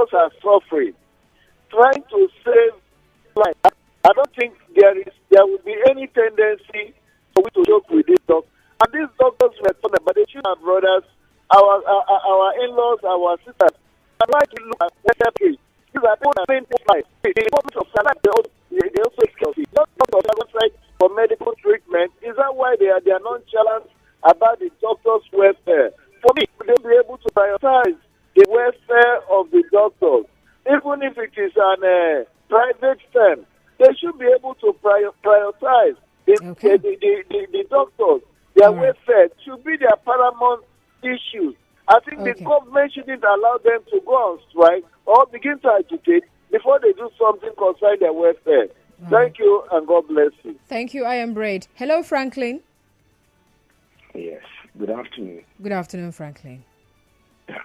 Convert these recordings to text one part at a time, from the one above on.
doctors are suffering, trying to save lives. I don't think there will be any tendency for we to joke with these doctors. And these doctors were talking about, they should have brothers, our in-laws, our sisters. I'd like to look at their case. These are people that pain life. The importance of salary, they also skills. Not doctors outside for medical treatment. Is that why they are nonchalant about the doctors' welfare? For me, they'll be able to prioritize the welfare of the doctors. Even if it is an private firm, they should be able to prioritize the doctors. Their welfare should be their paramount issue. I think the government shouldn't allow them to go on strike or begin to agitate before they do something concerning their welfare. Thank you, and God bless you. Thank you, I am Braid. Hello, Franklin. Yes, good afternoon. Good afternoon, Franklin. Yeah.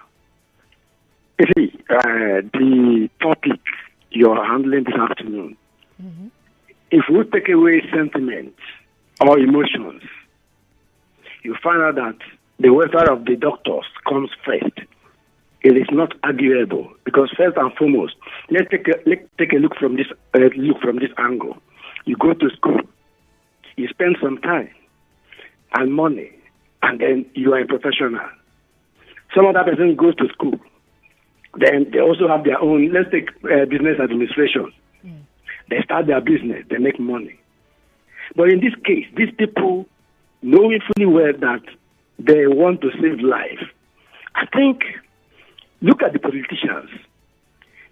You see, the topic you're handling this afternoon, if we take away sentiment or emotions, you find out that the welfare of the doctors comes first. It is not arguable because first and foremost, let's take a look from this angle. You go to school, you spend some time and money, and then you are a professional. Some other person goes to school, then they also have their own. Let's take business administration. They start their business, they make money. But in this case, these people knowing fully well that they want to save life. I think, look at the politicians.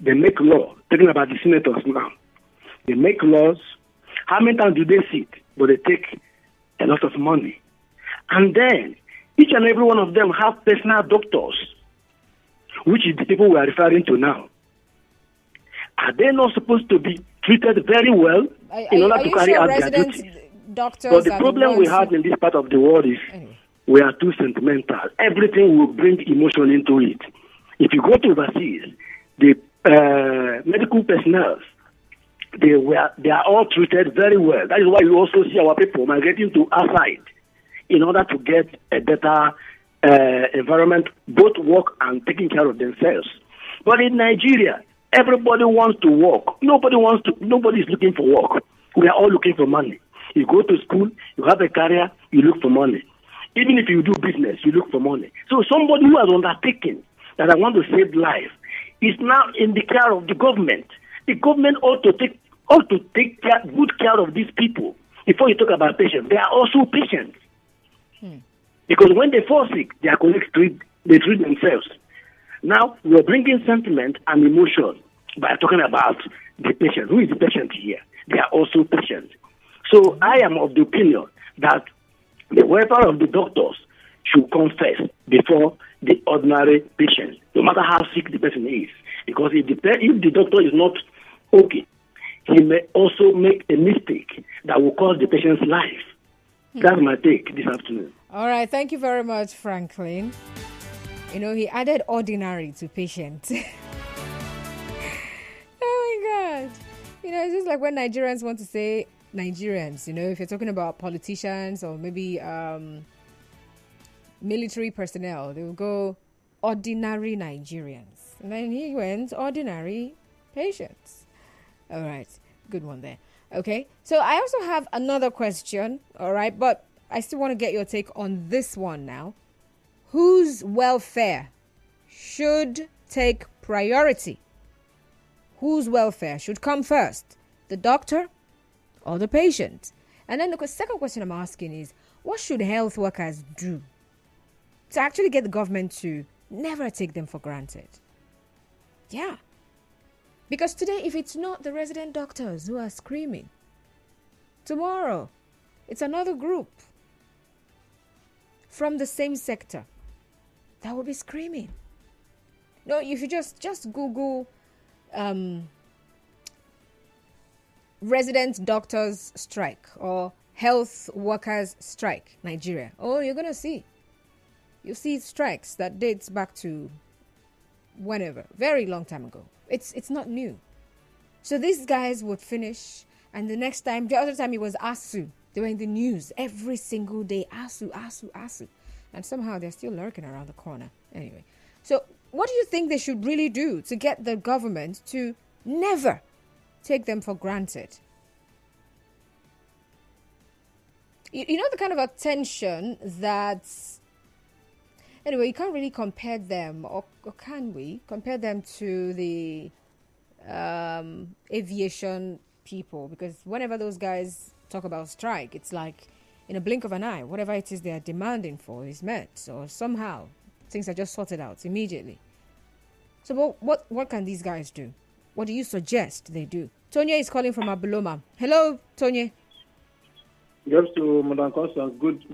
They make law, talking about the senators now. They make laws. How many times do they sit? But they take a lot of money. And then, each and every one of them have personal doctors, which is the people we are referring to now. Are they not supposed to be treated very well in order to carry out their duties? But the problem we have in this part of the world is we are too sentimental. Everything will bring emotion into it. If you go to overseas, the medical personnel, they are all treated very well. That is why you also see our people migrating to outside in order to get a better environment, both work and taking care of themselves. But in Nigeria, everybody wants to work. Nobody is looking for work. We are all looking for money. You go to school, you have a career, you look for money. Even if you do business, you look for money. So somebody who has undertaken that I want to save life is now in the care of the government. The government ought to take good care of these people. Before you talk about patients, they are also patients. Because when they fall sick, their colleagues treat themselves. Now, we are bringing sentiment and emotion by talking about the patient. Who is the patient here? They are also patients. So I am of the opinion that the welfare of the doctors should come first before the ordinary patient, no matter how sick the person is. Because if the doctor is not okay, he may also make a mistake that will cost the patient's life. That's my take this afternoon. All right. Thank you very much, Franklin. He added ordinary to patient. Oh, my God. It's just like when Nigerians want to say Nigerians, if you're talking about politicians or maybe military personnel, they will go ordinary Nigerians. And then he went ordinary patients. All right. Good one there. Okay. So I also have another question. All right. But I still want to get your take on this one now. Whose welfare should take priority? Whose welfare should come first? The doctor or the patient? And then the second question I'm asking is, what should health workers do to actually get the government to never take them for granted? Yeah. Because today, if it's not the resident doctors who are screaming, tomorrow, it's another group from the same sector that will be screaming. No, if you just Google resident doctors strike or health workers strike Nigeria, you're going to see. You see strikes that dates back to whenever, very long time ago. It's not new. So these guys would finish, and the other time it was ASU. They were in the news every single day. ASU. And somehow they're still lurking around the corner. Anyway, so what do you think they should really do to get the government to never take them for granted? You know the kind of attention that... Anyway, you can't really compare them, or can we? Compare them to the aviation people, because whenever those guys talk about strike, it's like in a blink of an eye, whatever it is they are demanding for is met, or somehow things are just sorted out immediately. So what can these guys do? What do you suggest they do? Tonya is calling from Abuloma. Hello, Tonya. Yes, to Madam Constance. Good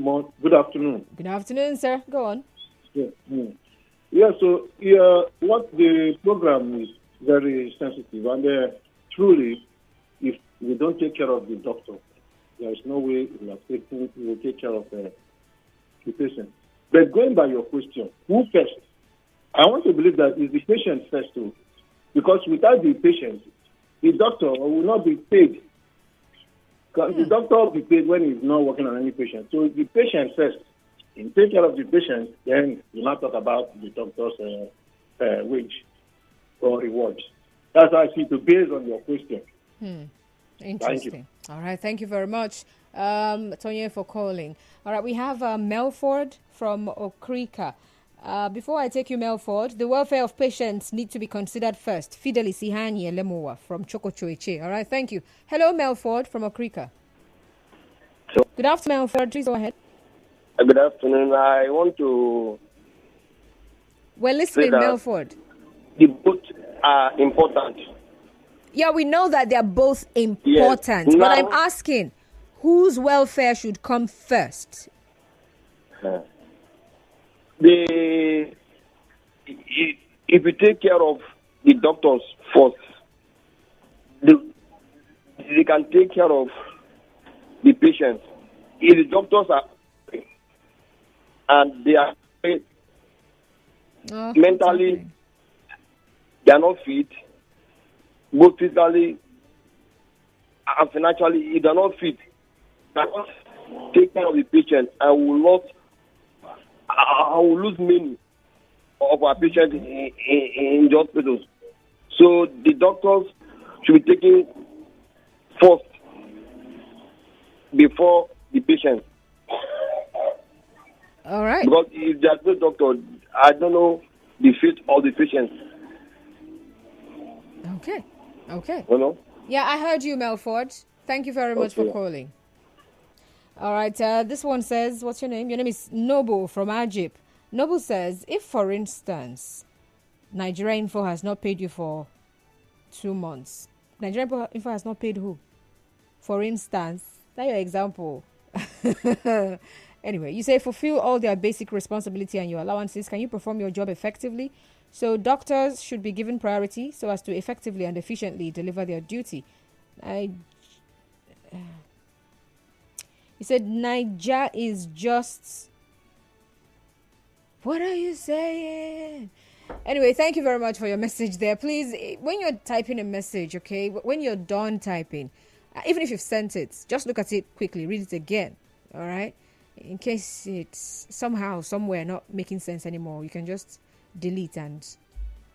afternoon. Good afternoon, sir. Go on. Yeah, so what the program is very sensitive, and truly, if we don't take care of the doctor, there is no way we will take care of the patient. But going by your question, who first? I want to believe that it's the patient first too, because without the patient, the doctor will not be paid. The doctor will be paid when he's not working on any patient. So the patient first. In take care of the patient, then you not talk about the doctor's wage or reward. That's how I see it based on your question. Interesting. All right, thank you very much, Tonya, for calling. All right, we have Melford from Okrika. Before I take you, Melford, the welfare of patients need to be considered first. Fidelis Ihanye Lemowa from Chokochoeche. All right, thank you. Hello, Melford from Okrika. Good afternoon, Melford. Please go ahead. Good afternoon. I want to... We're listening, Melford. The both are important. Yeah, we know that they're both important. Yes. But I'm asking, whose welfare should come first? If you take care of the doctors first, they can take care of the patients. If the doctors are... and they are mentally, they are not fit, both physically and financially, they are not fit. They cannot take care of the patient. I will lose many of our patients in the hospitals. So the doctors should be taken first before the patients. All right. Because if there's no doctor, I don't know the fate of the patient. Okay. You know? Yeah, I heard you, Melford. Thank you very much for calling. All right. This one says, what's your name? Your name is Noble from Ajip. Noble says, if, for instance, Nigeria Info has not paid you for 2 months, Nigeria Info has not paid who? For instance, that's your example. Anyway, you say fulfill all their basic responsibility and your allowances. Can you perform your job effectively? So doctors should be given priority so as to effectively and efficiently deliver their duty. You said Niger is just... What are you saying? Anyway, thank you very much for your message there. Please, when you're typing a message, okay, when you're done typing, even if you've sent it, just look at it quickly, read it again, all right? In case it's somehow, somewhere not making sense anymore, you can just delete and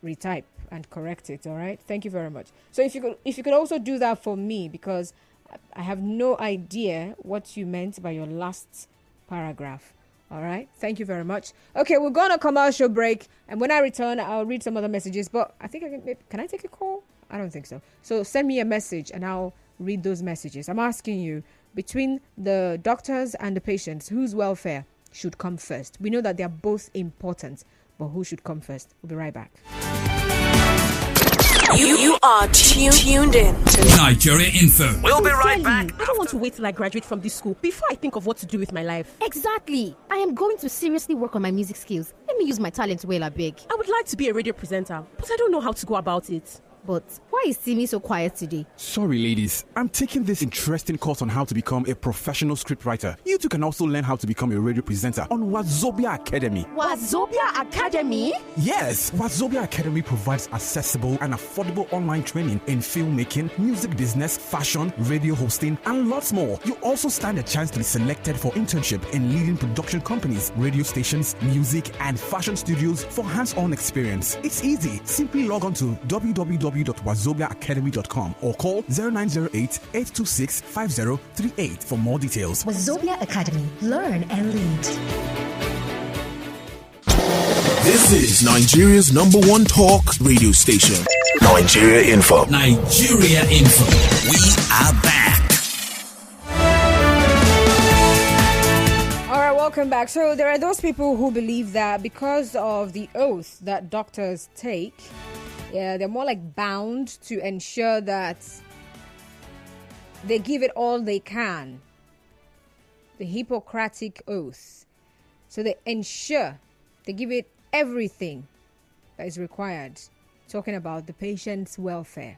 retype and correct it, all right? Thank you very much. So if you could also do that for me, because I have no idea what you meant by your last paragraph. All right. Thank you very much. Okay, we're going to commercial break. And when I return, I'll read some other messages. But I think can I take a call? I don't think so. So send me a message and I'll read those messages. I'm asking you, between the doctors and the patients, whose welfare should come first? We know that they're both important, but who should come first? We'll be right back. You are tuned in to Nigeria Info. We'll be right back. I don't want to wait till I graduate from this school before I think of what to do with my life. Exactly. I am going to seriously work on my music skills. Let me use my talent well, I beg. I would like to be a radio presenter, but I don't know how to go about it. But why is Simi so quiet today? Sorry, ladies. I'm taking this interesting course on how to become a professional scriptwriter. You too can also learn how to become a radio presenter on Wazobia Academy. Wazobia Academy? Yes, Wazobia Academy provides accessible and affordable online training in filmmaking, music business, fashion, radio hosting, and lots more. You also stand a chance to be selected for internship in leading production companies, radio stations, music, and fashion studios for hands-on experience. It's easy. Simply log on to www.wazobiaacademy.com or call 0908-826-5038 for more details. Wazobia Academy. Learn and lead. This is Nigeria's #1 talk radio station. Nigeria Info. Nigeria Info. We are back. All right, welcome back. So there are those people who believe that because of the oath that doctors take, they're more like bound to ensure that they give it all they can. The Hippocratic Oath. So they ensure they give it everything that is required, talking about the patient's welfare.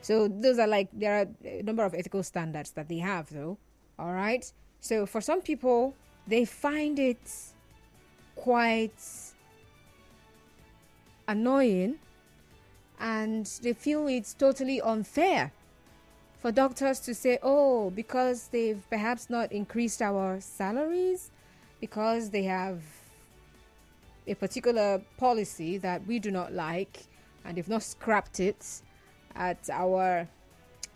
So those are there are a number of ethical standards that they have, though. All right. So for some people, they find it quite annoying and they feel it's totally unfair for doctors to say, oh, because they've perhaps not increased our salaries, because they have a particular policy that we do not like and they've not scrapped it at our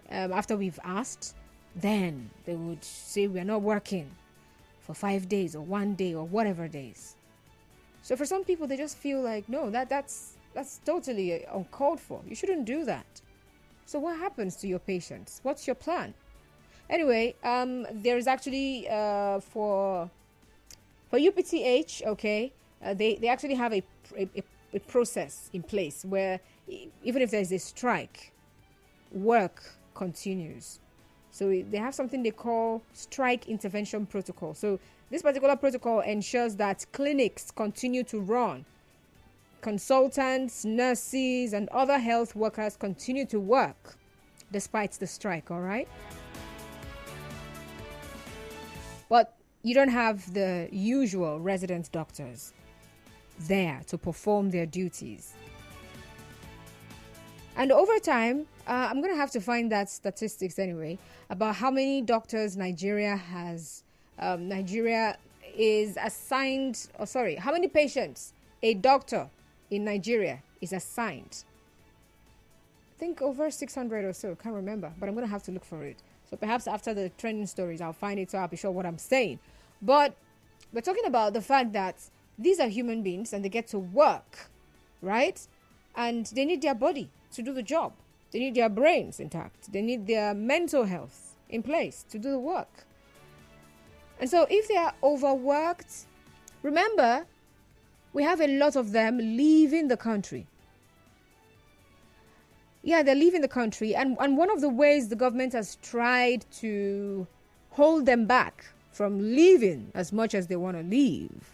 after we've asked, then they would say we're not working for 5 days or 1 day or whatever days. So for some people, they just feel like, no, that's totally uncalled for. You shouldn't do that. So what happens to your patients? What's your plan? Anyway, there is actually for UPTH, okay, they actually have a process in place where even if there's a strike, work continues. So they have something they call strike intervention protocol. So this particular protocol ensures that clinics continue to run. Consultants, nurses, and other health workers continue to work despite the strike, all right? But you don't have the usual resident doctors there to perform their duties. And over time, I'm going to have to find that statistics anyway, about how many doctors Nigeria has. Nigeria is assigned, how many patients a doctor in Nigeria is assigned. I think over 600 or so, can't remember, but I'm going to have to look for it. So perhaps after the trending stories, I'll find it so I'll be sure what I'm saying. But we're talking about the fact that these are human beings and they get to work, right? And they need their body to do the job. They need their brains intact. They need their mental health in place to do the work. And so if they are overworked, remember, we have a lot of them leaving the country. Yeah, they're leaving the country. And one of the ways the government has tried to hold them back from leaving as much as they want to leave,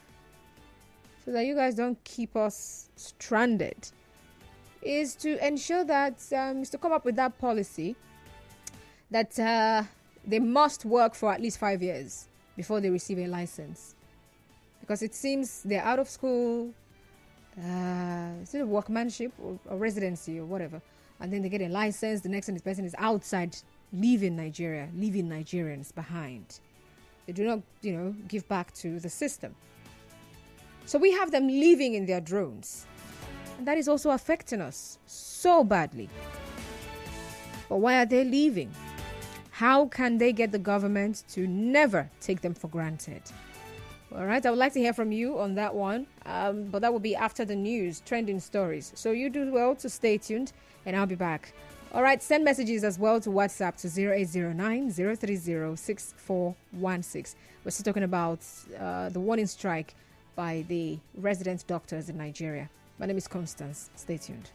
so that you guys don't keep us stranded, is to ensure that, is to come up with that policy that they must work for at least 5 years before they receive a license. Because it seems they're out of school, is it a workmanship or residency or whatever, and then they get a license. The next thing, this person is outside, leaving Nigeria, leaving Nigerians behind. They do not, give back to the system. So we have them living in their drones. And that is also affecting us so badly. But why are they leaving? How can they get the government to never take them for granted? All right, I would like to hear from you on that one. But that will be after the news, trending stories. So you do well to stay tuned, and I'll be back. All right, send messages as well to WhatsApp to 0809-030-6416. We're still talking about the warning strike by the resident doctors in Nigeria. My name is Constance. Stay tuned.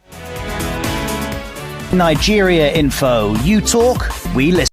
Nigeria Info. You talk, we listen.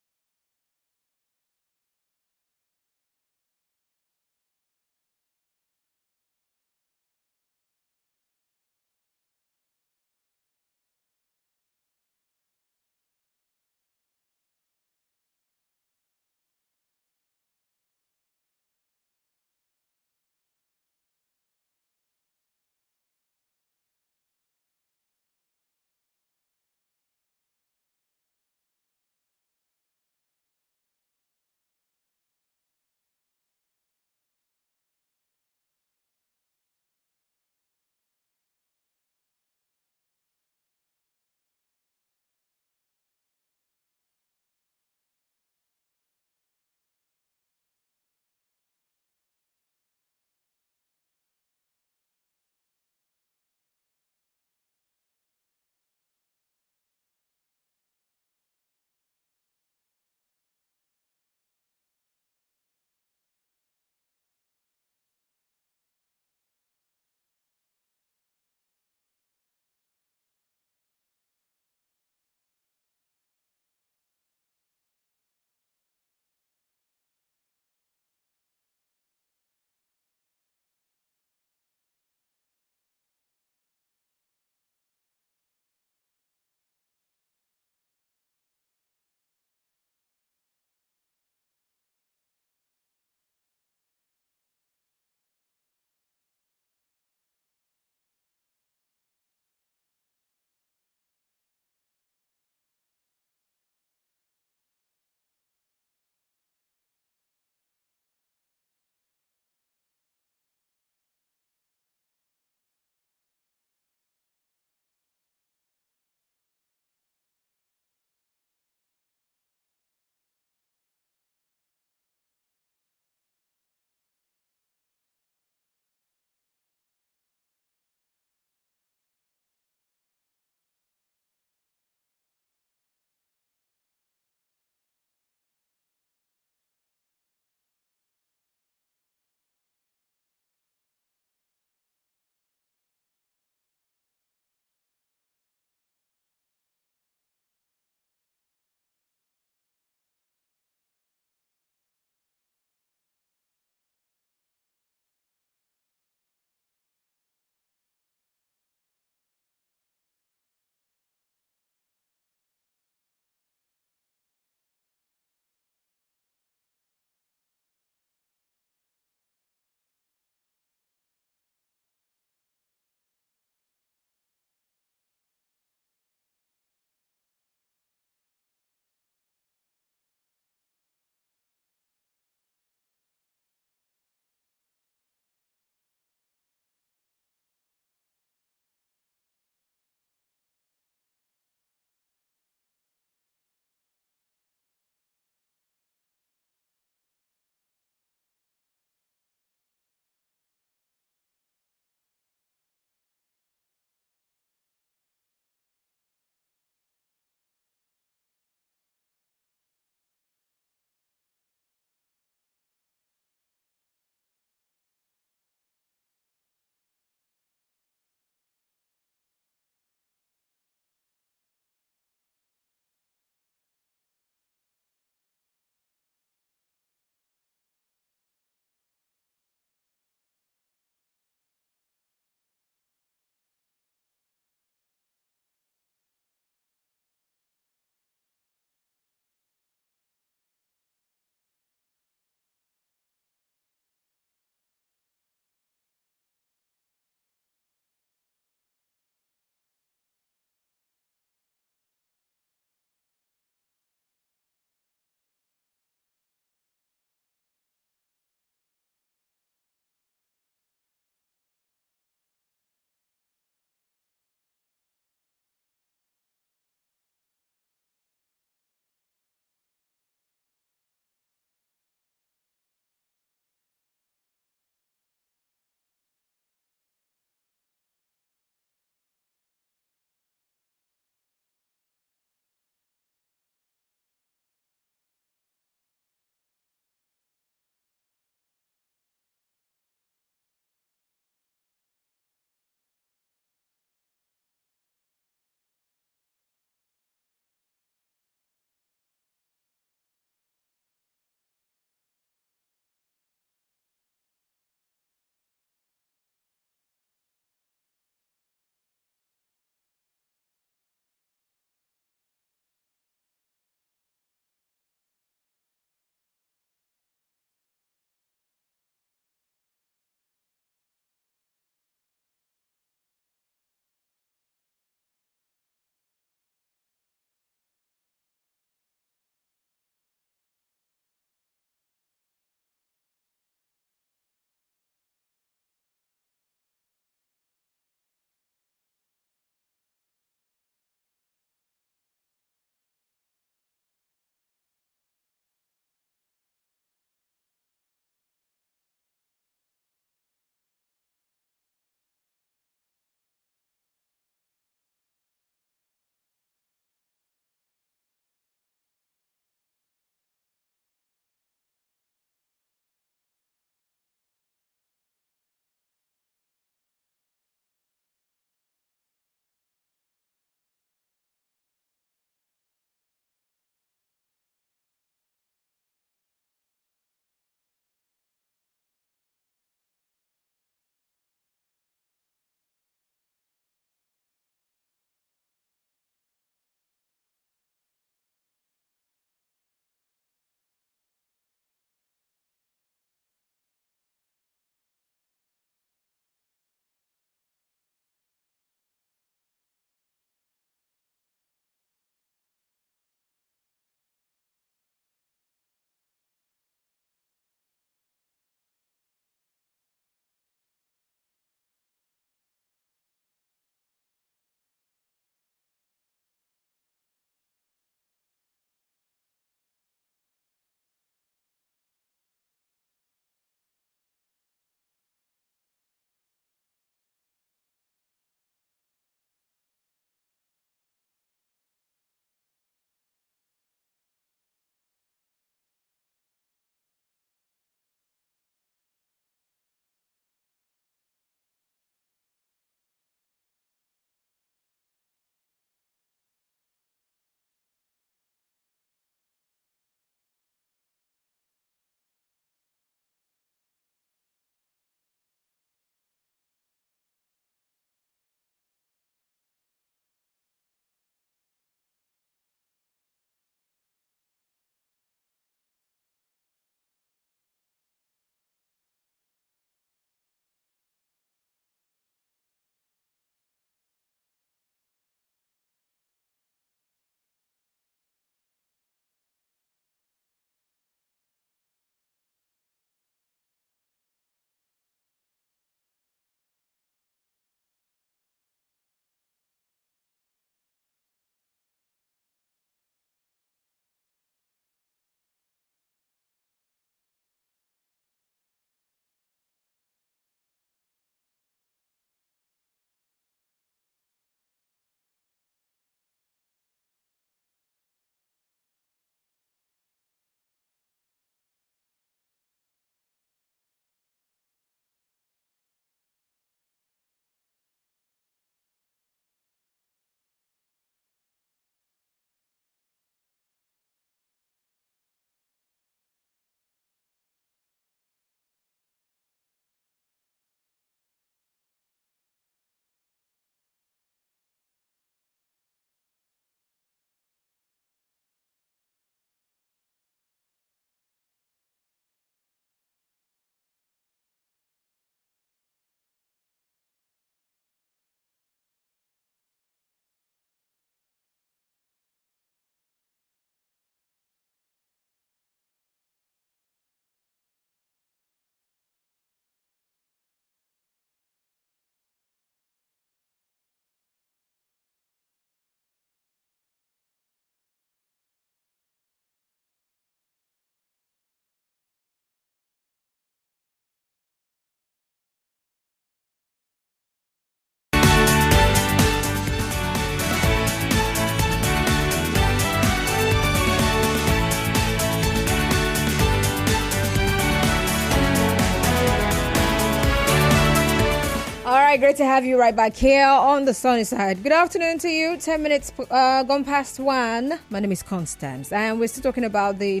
right, great to have you right back here on the sunny side. Good afternoon to you. 10 minutes gone past 1. My name is Constance, and we're still talking about the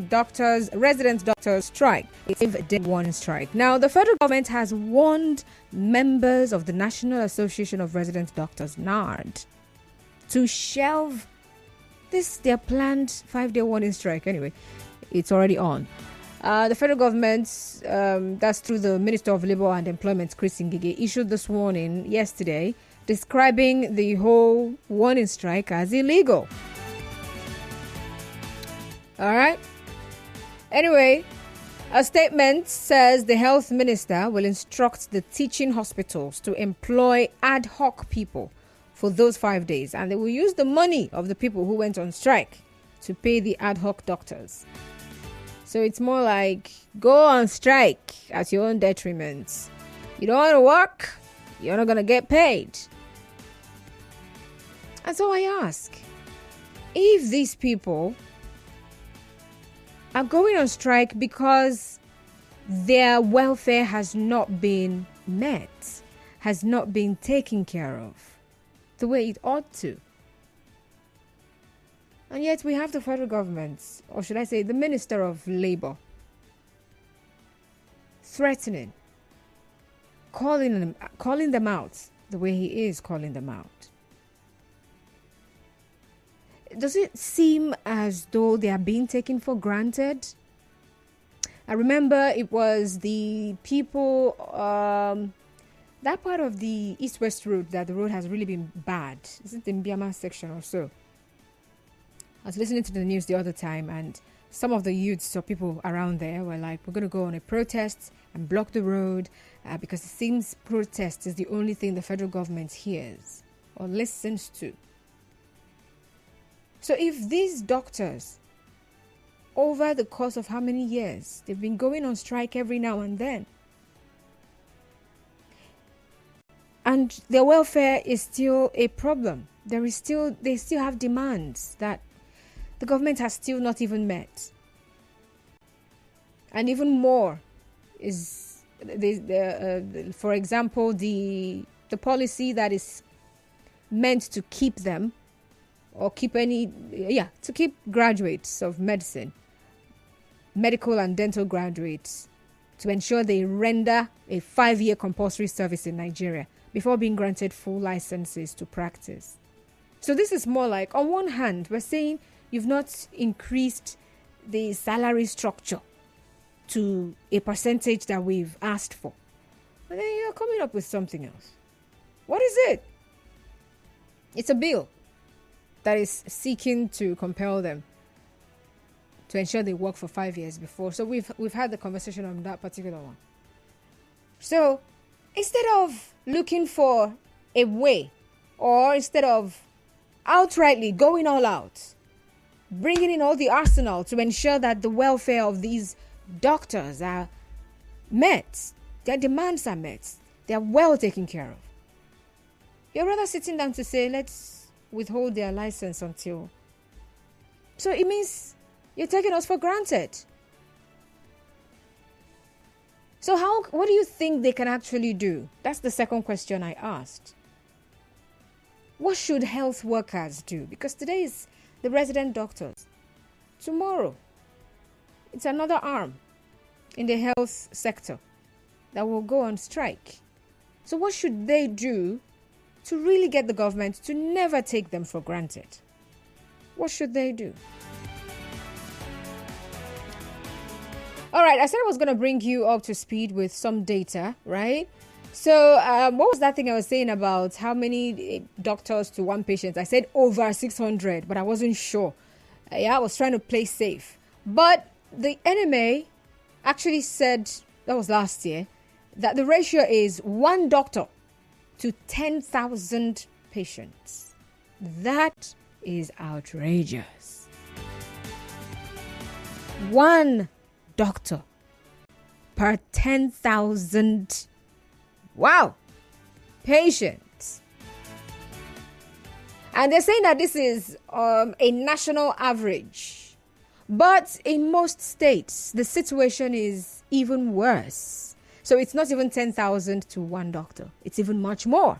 resident doctors strike. It's a day one strike. Now, the federal government has warned members of the National Association of Resident Doctors, NARD, to shelve their planned 5-day warning strike. Anyway, it's already on. The federal government, that's through the Minister of Labour and Employment, Chris Ngige, issued this warning yesterday, describing the whole warning strike as illegal. All right. Anyway, a statement says the health minister will instruct the teaching hospitals to employ ad hoc people for those 5 days, and they will use the money of the people who went on strike to pay the ad hoc doctors. So it's more like, go on strike at your own detriment. You don't want to work, you're not going to get paid. And so I ask, if these people are going on strike because their welfare has not been met, has not been taken care of the way it ought to, and yet we have the federal government, or should I say the Minister of Labour, threatening, calling them out the way he is calling them out. Does it seem as though they are being taken for granted? I remember it was the people, that part of the East-West Road, that the road has really been bad. Is it the Mbiama section or so? I was listening to the news the other time, and some of the youths or people around there were like, we're going to go on a protest and block the road because it seems protest is the only thing the federal government hears or listens to. So if these doctors, over the course of how many years, they've been going on strike every now and then, and their welfare is still a problem, they still have demands that the government has still not even met. And even more is, for example, the policy that is meant to keep them, or to keep graduates of medicine, medical and dental graduates, to ensure they render a 5-year compulsory service in Nigeria before being granted full licenses to practice. So this is more like, on one hand, we're saying you've not increased the salary structure to a percentage that we've asked for, but then you're coming up with something else. What is it? It's a bill that is seeking to compel them to ensure they work for 5 years before. So we've had the conversation on that particular one. So instead of looking for a way, or instead of outrightly going all out, bringing in all the arsenal to ensure that the welfare of these doctors are met, their demands are met, they are well taken care of, you're rather sitting down to say, let's withhold their license until. So it means you're taking us for granted. So what do you think they can actually do? That's the second question I asked. What should health workers do? Because today is the resident doctors. Tomorrow, it's another arm in the health sector that will go on strike. So what should they do to really get the government to never take them for granted? What should they do? All right, I said I was going to bring you up to speed with some data, right? So what was that thing I was saying about how many doctors to one patient? I said over 600, but I wasn't sure. I was trying to play safe. But the NMA actually said, that was last year, that the ratio is 1 doctor to 10,000 patients. That is outrageous. 1 doctor per 10,000 patients. And they're saying that this is a national average. But in most states, the situation is even worse. So it's not even 10,000 to one doctor. It's even much more.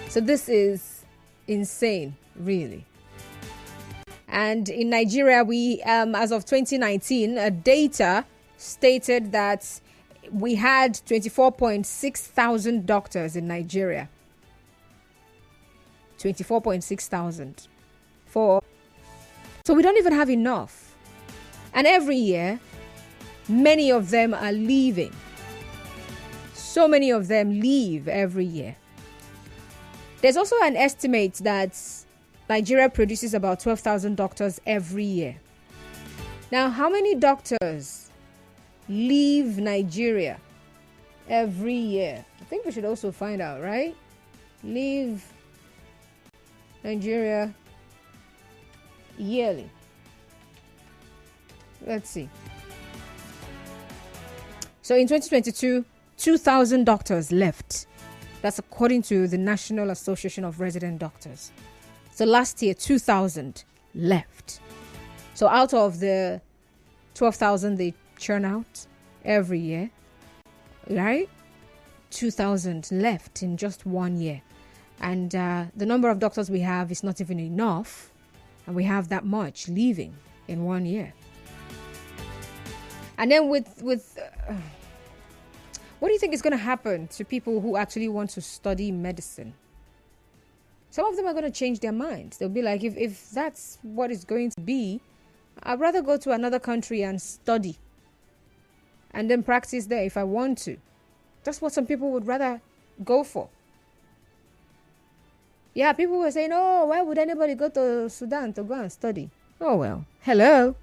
So this is insane, really. And in Nigeria, we, as of 2019, data stated that we had 24.6 thousand doctors in Nigeria. 24.6 thousand. So we don't even have enough. And every year, many of them are leaving. So many of them leave every year. There's also an estimate that Nigeria produces about 12,000 doctors every year. Now, how many doctors leave Nigeria every year? I think we should also find out, right? Leave Nigeria yearly. Let's see. So in 2022, 2,000 doctors left. That's according to the National Association of Resident Doctors. So last year, 2,000 left. So out of the 12,000 they churn out every year, right? 2,000 left in just 1 year. And the number of doctors we have is not even enough. And we have that much leaving in 1 year. And then with what do you think is going to happen to people who actually want to study medicine? Some of them are going to change their minds. They'll be like, if that's what it's going to be, I'd rather go to another country and study and then practice there if I want to. That's what some people would rather go for. Yeah, people were saying, oh, why would anybody go to Sudan to go and study? Oh, well, hello.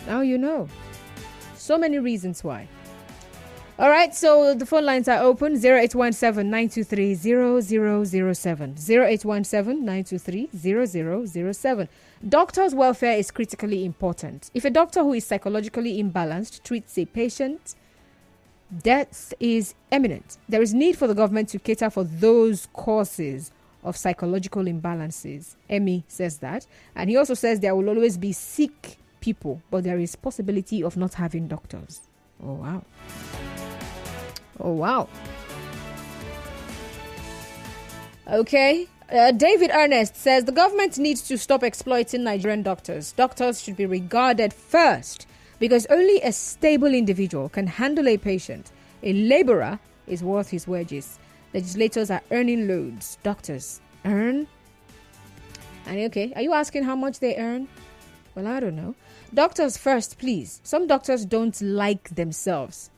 Now you know. So many reasons why. All right, so the phone lines are open. 0817-923-0007. 0817-923-0007. Doctors' welfare is critically important. If a doctor who is psychologically imbalanced treats a patient, death is imminent. There is need for the government to cater for those causes of psychological imbalances. Emmy says that. And he also says there will always be sick people, but there is possibility of not having doctors. Oh, wow. Oh, wow. Okay. David Ernest says the government needs to stop exploiting Nigerian doctors. Doctors should be regarded first because only a stable individual can handle a patient. A laborer is worth his wages. Legislators are earning loads. Doctors earn. And okay, are you asking how much they earn? Well, I don't know. Doctors first, please. Some doctors don't like themselves.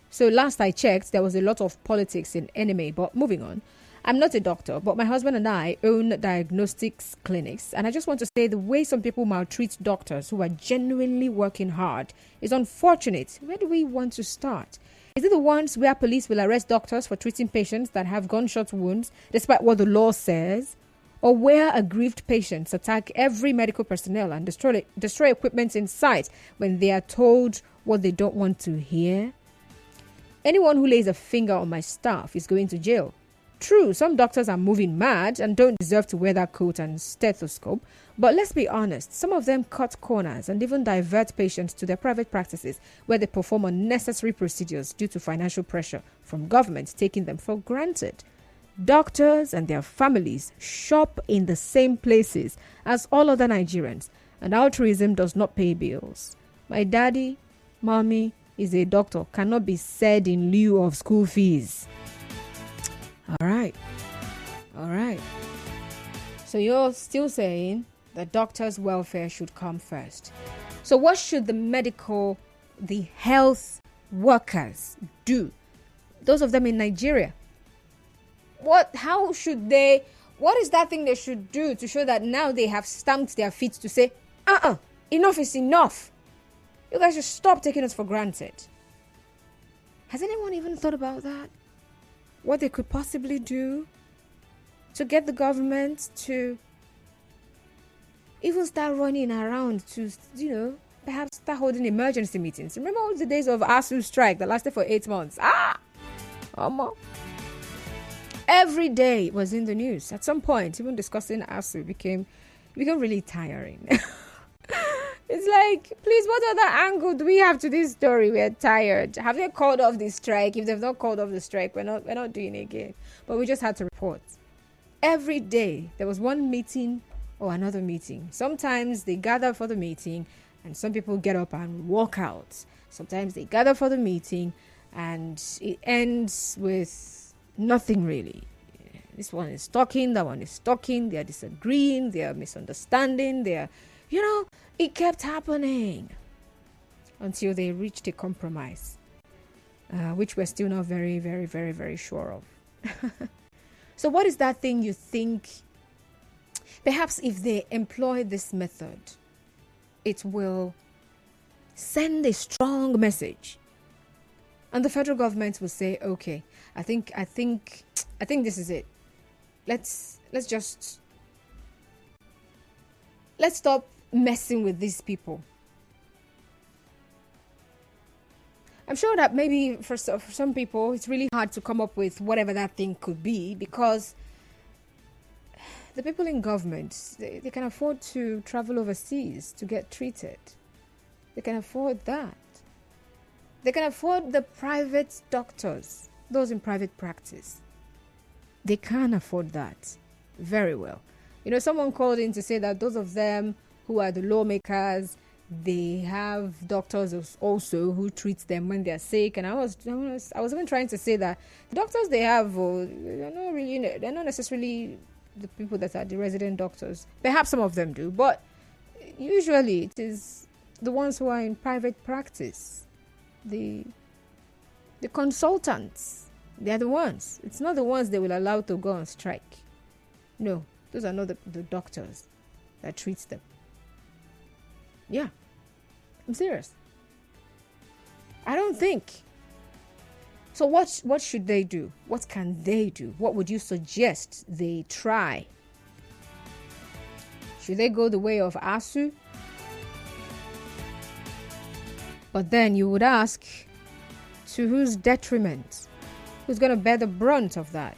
So last I checked, there was a lot of politics in NMA, but moving on. I'm not a doctor, but my husband and I own diagnostics clinics. And I just want to say the way some people maltreat doctors who are genuinely working hard is unfortunate. Where do we want to start? Is it the ones where police will arrest doctors for treating patients that have gunshot wounds, despite what the law says? Or where aggrieved patients attack every medical personnel and destroy equipment in sight when they are told what they don't want to hear? Anyone who lays a finger on my staff is going to jail. True, some doctors are moving mad and don't deserve to wear that coat and stethoscope. But let's be honest, some of them cut corners and even divert patients to their private practices where they perform unnecessary procedures due to financial pressure from government taking them for granted. Doctors and their families shop in the same places as all other Nigerians, and altruism does not pay bills. My daddy, mommy, is a doctor cannot be said in lieu of school fees. All right. So you're still saying that doctors' welfare should come first. So what should the health workers do? Those of them in Nigeria. What is that thing they should do to show that now they have stamped their feet to say, enough is enough. You guys should stop taking us for granted. Has anyone even thought about that? What they could possibly do to get the government to even start running around to, perhaps start holding emergency meetings. Remember all the days of ASU strike that lasted for 8 months? Every day was in the news. At some point, even discussing ASU became really tiring. It's like, please, what other angle do we have to this story? We're tired. Have they called off the strike? If they've not called off the strike, we're not doing it again. But we just had to report. Every day, there was one meeting or another meeting. Sometimes they gather for the meeting and some people get up and walk out. Sometimes they gather for the meeting and it ends with nothing really. This one is talking, that one is talking, they are disagreeing, they are misunderstanding, it kept happening until they reached a compromise, which we're still not very, very, very, very sure of. So what is that thing you think, perhaps if they employ this method, it will send a strong message? And the federal government will say, okay, I think this is it. Let's stop messing with these people. I'm sure that maybe for some people it's really hard to come up with whatever that thing could be, because the people in government, they can afford to travel overseas to get treated. They can afford that. They can afford the private doctors, those in private practice. They can afford that very well. Someone called in to say that those of them who are the lawmakers, they have doctors also who treat them when they're sick. And I was even trying to say that the doctors they have, they're not necessarily the people that are the resident doctors. Perhaps some of them do, but usually it is the ones who are in private practice, the consultants. They're the ones. It's not the ones they will allow to go on strike. No, those are not the doctors that treats them. Yeah, I'm serious. I don't think. So what should they do? What can they do? What would you suggest they try? Should they go the way of ASU? But then you would ask, to whose detriment? Who's going to bear the brunt of that?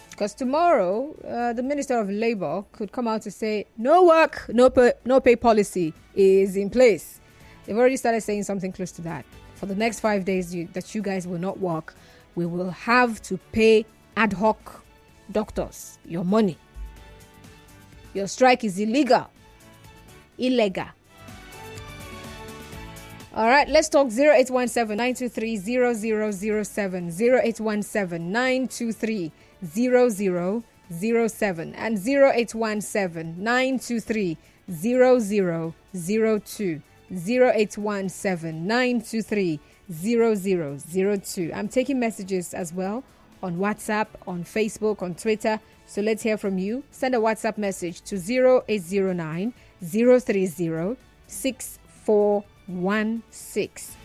Because tomorrow, the Minister of Labour could come out to say, no work, no pay policy is in place. They've already started saying something close to that. For the next 5 days that you guys will not work, we will have to pay ad hoc doctors your money. Your strike is illegal. All right, let's talk 0817-923-0007, 0817-923-0007 and 0817-923-0002, 0817-923-0002. I'm taking messages as well on WhatsApp, on Facebook, on Twitter. So let's hear from you. Send a WhatsApp message to 0809 030 6416.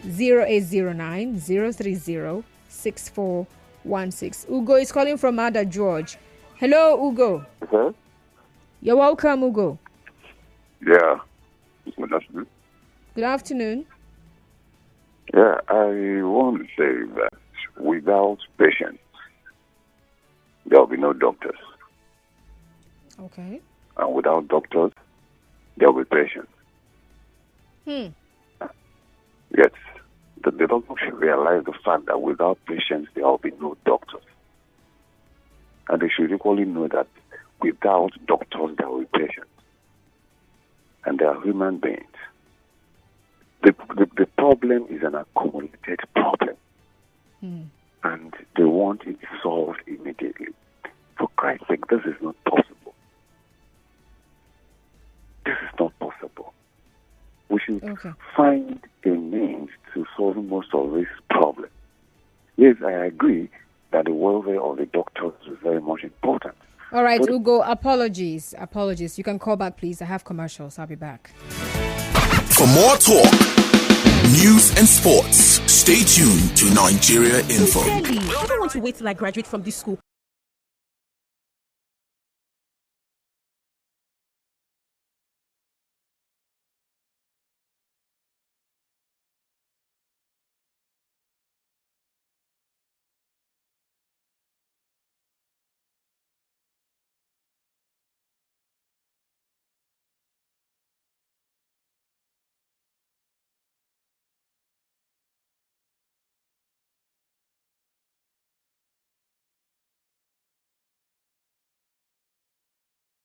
0809 030 6416. Ugo is calling from Ada George. Hello, Ugo. Huh? You're welcome, Ugo. Yeah. Good afternoon. Good afternoon. Yeah, I want to say that without patients, there will be no doctors. Okay. And without doctors, there will be patients. Yes. The doctor should realize the fact that without patients, there will be no doctors. And they should equally know that without doctors, there will be patients. And they are human beings. The problem is an accumulated problem. And they want it solved immediately. For Christ's sake, this is not possible. This is not possible. We should find a means to solve most of this problem. Yes, I agree that the welfare of the doctors is very much important. All right, but Ugo, apologies. You can call back, please. I have commercials. I'll be back. For more talk, news and sports, stay tuned to Nigeria Info. I don't want to wait till I graduate from this school